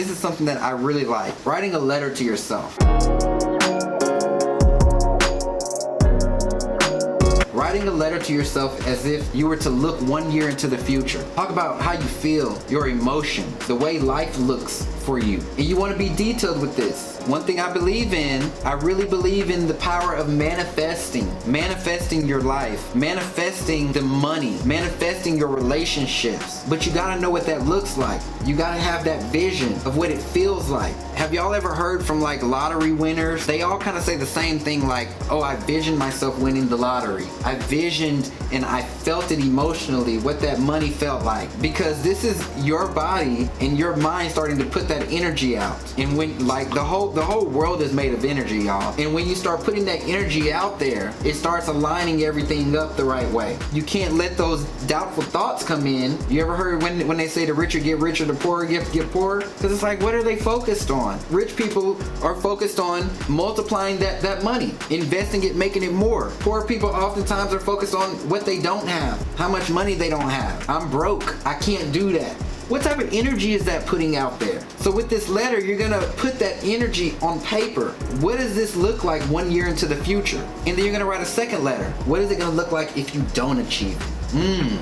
is something that I really like. Writing a letter to yourself. Writing a letter to yourself as if you were to look 1 year into the future. Talk about how you feel, your emotion, the way life looks for you. And you want to be detailed with this. One thing I believe in, I really believe in the power of manifesting. Manifesting your life, manifesting the money, manifesting your relationships. But you gotta know what that looks like. You gotta have that vision of what it feels like. Have y'all ever heard from like lottery winners? They all kind of say the same thing, like, oh, I visioned myself winning the lottery. I visioned and I felt it emotionally, what that money felt like. Because this is your body and your mind starting to put that energy out. And when like the whole world is made of energy, y'all. And when you start putting that energy out there, it starts aligning everything up the right way. You can't let those doubtful thoughts come in. You ever heard when they say the richer get richer, the poorer get poorer? Because it's like, what are they focused on? Rich people are focused on multiplying that money, investing it, making it more. Poor people oftentimes are focused on what they don't have, how much money they don't have. I'm broke, I can't do that. What type of energy is that putting out there? So with this letter, you're gonna put that energy on paper. What does this look like 1 year into the future? And then you're gonna write a second letter. What is it gonna look like if you don't achieve it?